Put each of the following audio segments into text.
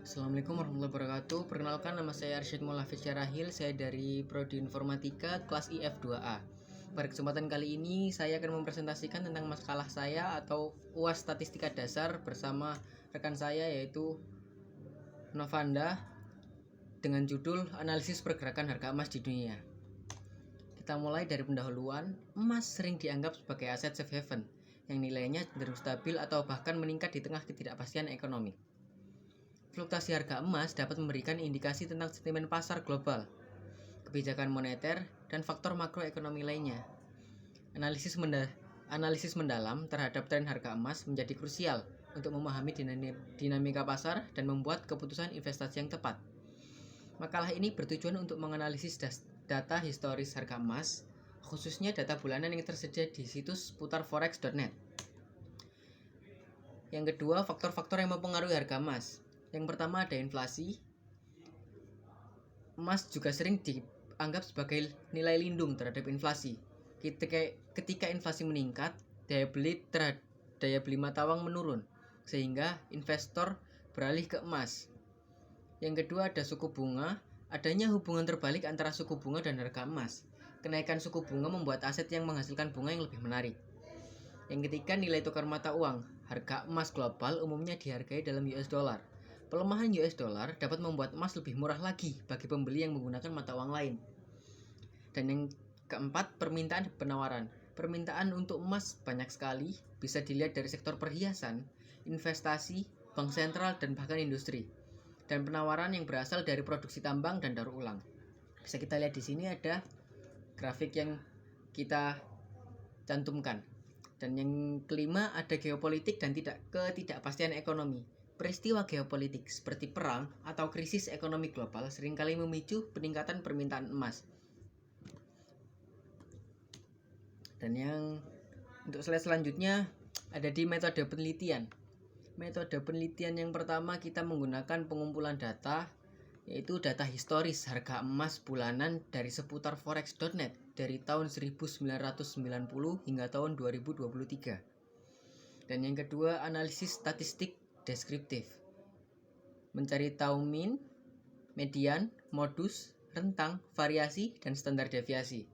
Assalamualaikum warahmatullahi wabarakatuh. Perkenalkan, nama saya Arsyad Maulafid Syarahil. Saya dari Prodi Informatika kelas IF2A. Pada kesempatan kali ini saya akan mempresentasikan tentang makalah saya atau UAS Statistika Dasar bersama rekan saya yaitu Novanda dengan judul Analisis Pergerakan Harga Emas di Dunia. Kita mulai dari pendahuluan. Emas sering dianggap sebagai aset safe haven yang nilainya cenderung stabil atau bahkan meningkat di tengah ketidakpastian ekonomi. Fluktuasi harga emas dapat memberikan indikasi tentang sentimen pasar global, kebijakan moneter, dan faktor makroekonomi lainnya. Analisis mendalam terhadap tren harga emas menjadi krusial untuk memahami dinamika pasar dan membuat keputusan investasi yang tepat. Makalah ini bertujuan untuk menganalisis data historis harga emas, khususnya data bulanan yang tersedia di situs putarforex.net. Yang kedua, faktor-faktor yang mempengaruhi harga emas. Yang pertama ada inflasi. Emas juga sering dianggap sebagai nilai lindung terhadap inflasi. Ketika inflasi meningkat, daya beli mata uang menurun, sehingga investor beralih ke emas. Yang kedua ada suku bunga. Adanya hubungan terbalik antara suku bunga dan harga emas. Kenaikan suku bunga membuat aset yang menghasilkan bunga yang lebih menarik. Yang ketiga, nilai tukar mata uang. Harga emas global umumnya dihargai dalam US dollar. Pelemahan US dollar dapat membuat emas lebih murah lagi bagi pembeli yang menggunakan mata uang lain. Dan yang keempat, permintaan dan penawaran. Permintaan untuk emas banyak sekali, bisa dilihat dari sektor perhiasan, investasi, bank sentral, dan bahkan industri. Dan penawaran yang berasal dari produksi tambang dan daur ulang. Bisa kita lihat di sini ada grafik yang kita cantumkan. Dan yang kelima ada geopolitik dan ketidakpastian ekonomi. Peristiwa geopolitik seperti perang atau krisis ekonomi global seringkali memicu peningkatan permintaan emas. Dan yang untuk slide selanjutnya ada di metode penelitian. Metode penelitian yang pertama kita menggunakan pengumpulan data, yaitu data historis harga emas bulanan dari seputar forex.net dari tahun 1990 hingga tahun 2023. Dan yang kedua, analisis statistik deskriptif. Mencari tahu mean, median, modus, rentang, variasi, dan standar deviasi.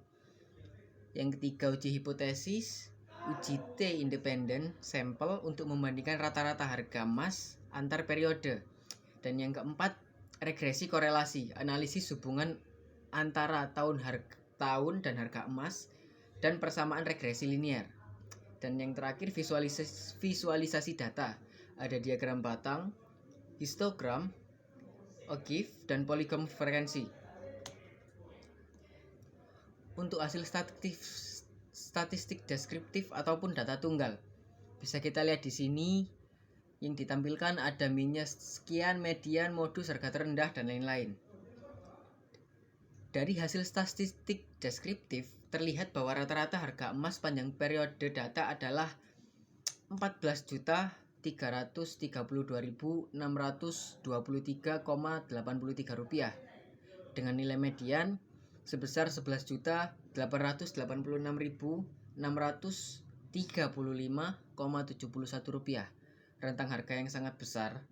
Yang ketiga, uji hipotesis, uji T independen sampel untuk membandingkan rata-rata harga emas antar periode. Dan yang keempat, regresi korelasi, analisis hubungan antara tahun dan harga emas dan persamaan regresi linear. Dan yang terakhir, visualisasi data. Ada diagram batang, histogram, OGIF, dan polygon frekuensi. Untuk hasil statistik deskriptif ataupun data tunggal, bisa kita lihat di sini yang ditampilkan ada minnya sekian, median, modus, harga terendah, dan lain-lain. Dari hasil statistik deskriptif terlihat bahwa rata-rata harga emas panjang periode data adalah 14.332.623,83 rupiah dengan nilai median sebesar 11.886.635,71 rupiah. Rentang harga yang sangat besar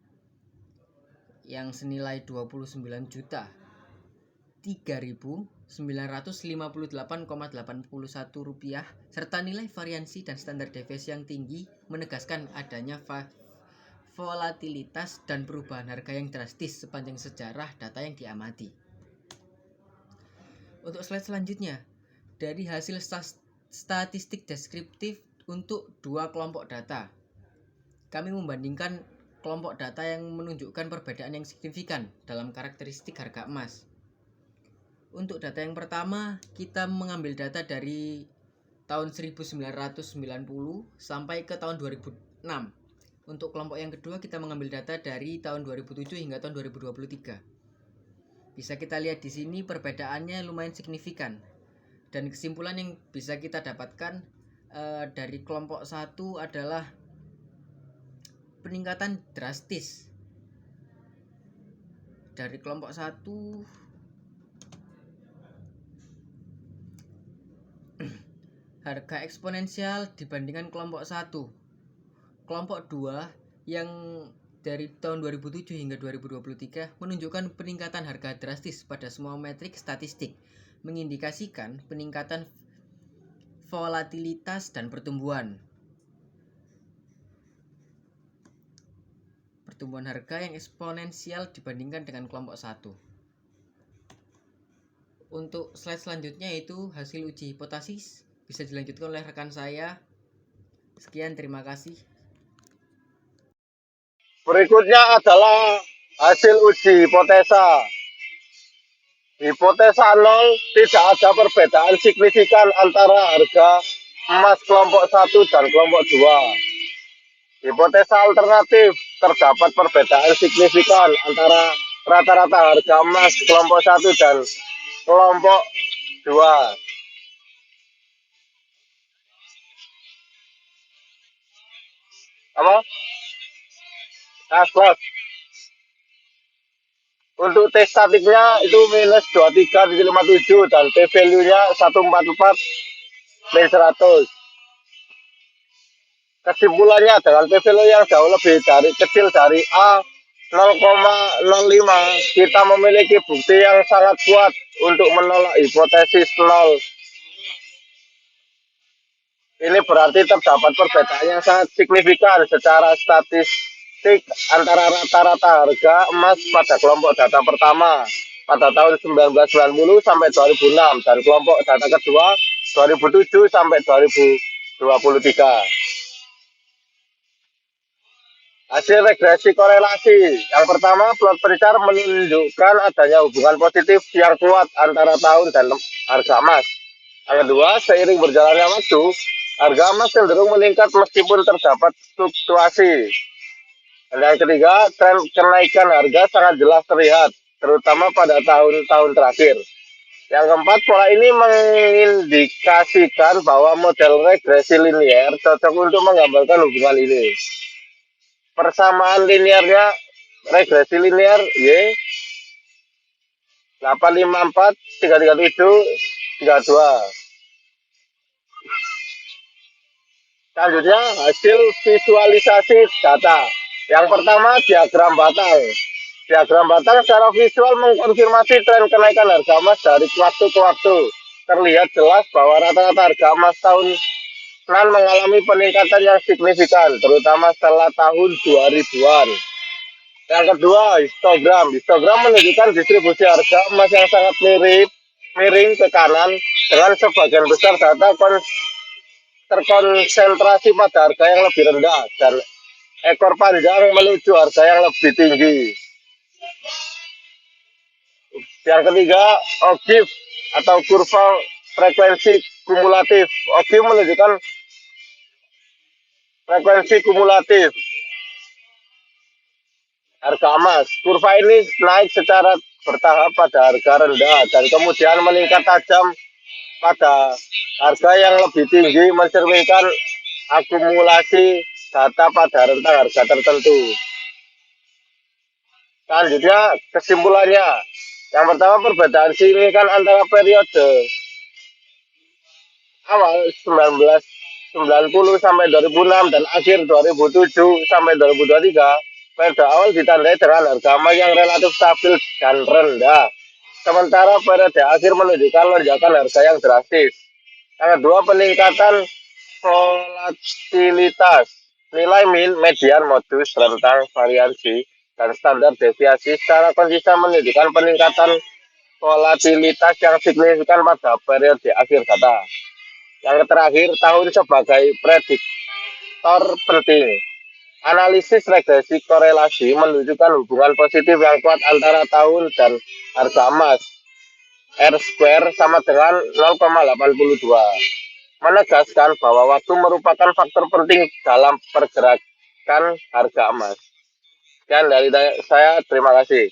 yang senilai 29.3.958,81 rupiah serta nilai variansi dan standar deviasi yang tinggi menegaskan adanya volatilitas dan perubahan harga yang drastis sepanjang sejarah data yang diamati. Untuk slide selanjutnya, dari hasil statistik deskriptif untuk dua kelompok data, kami membandingkan kelompok data yang menunjukkan perbedaan yang signifikan dalam karakteristik harga emas. Untuk data yang pertama, kita mengambil data dari tahun 1990 sampai ke tahun 2006. Untuk kelompok yang kedua, kita mengambil data dari tahun 2007 hingga tahun 2023. Bisa kita lihat di sini perbedaannya lumayan signifikan. Dan kesimpulan yang bisa kita dapatkan dari kelompok 1 adalah peningkatan drastis. Dari kelompok 1 harga eksponensial dibandingkan kelompok 1. Kelompok 2 yang dari tahun 2007 hingga 2023 menunjukkan peningkatan harga drastis pada semua metrik statistik, mengindikasikan peningkatan volatilitas dan pertumbuhan harga yang eksponensial dibandingkan dengan kelompok 1. Untuk slide selanjutnya yaitu hasil uji hipotesis, bisa dilanjutkan oleh rekan saya. Sekian, terima kasih. Berikutnya adalah hasil uji hipotesa. Hipotesa 0, tidak ada perbedaan signifikan antara harga emas kelompok 1 dan kelompok 2. Hipotesa alternatif, terdapat perbedaan signifikan antara rata-rata harga emas kelompok 1 dan kelompok 2. Apa? Nah, untuk T statiknya itu minus 23,57 dan T value-nya 144 min 100. Kesimpulannya dengan T value yang jauh lebih kecil dari A 0,05, kita memiliki bukti yang sangat kuat untuk menolak hipotesis 0. Ini berarti terdapat perbedaan yang sangat signifikan secara statistik antara rata-rata harga emas pada kelompok data pertama pada tahun 1990 sampai 2006 dan kelompok data kedua 2007 sampai 2023. Hasil regresi korelasi. Yang pertama, plot pencar menunjukkan adanya hubungan positif yang kuat antara tahun dan harga emas. Yang kedua, seiring berjalannya waktu, harga emas cenderung meningkat meskipun terdapat fluktuasi. Dan yang ketiga, tren kenaikan harga sangat jelas terlihat, terutama pada tahun-tahun terakhir. Yang keempat, pola ini mengindikasikan bahwa model regresi linier cocok untuk menggambarkan hubungan ini. Persamaan linearnya regresi linier Y 854 337 32. Selanjutnya hasil visualisasi data. Yang pertama, diagram batang. Diagram batang secara visual mengkonfirmasi tren kenaikan harga emas dari waktu ke waktu. Terlihat jelas bahwa rata-rata harga emas tahun mengalami peningkatan yang signifikan, terutama setelah tahun 2000-an. Yang kedua, histogram. Histogram menunjukkan distribusi harga emas yang sangat miring ke kanan dengan sebagian besar data terkonsentrasi pada harga yang lebih rendah dan ekor panjang menuju harga yang lebih tinggi. Yang ketiga, OGIF atau kurva frekuensi kumulatif. OGIF menunjukkan frekuensi kumulatif harga emas. Kurva ini naik secara bertahap pada harga rendah dan kemudian meningkat tajam pada harga yang lebih tinggi, mencerminkan akumulasi data pada rentang harga tertentu. Selanjutnya, kesimpulannya. Yang pertama, perbedaan signifikan antara periode awal 1990 sampai 2006 dan akhir 2007 sampai 2023. Periode awal ditandai dengan harga emas yang relatif stabil dan rendah. Sementara periode akhir menunjukkan lonjakan harga yang drastis. Yang kedua, peningkatan volatilitas. Nilai min, median, modus, rentang, variansi, dan standar deviasi secara konsisten menunjukkan peningkatan volatilitas yang signifikan pada periode akhir data. Yang terakhir, tahun sebagai prediktor penting. Analisis regresi korelasi menunjukkan hubungan positif yang kuat antara tahun dan harga emas. R² sama dengan 0,82. Menegaskan bahwa waktu merupakan faktor penting dalam pergerakan harga emas. Sekian dari saya, terima kasih.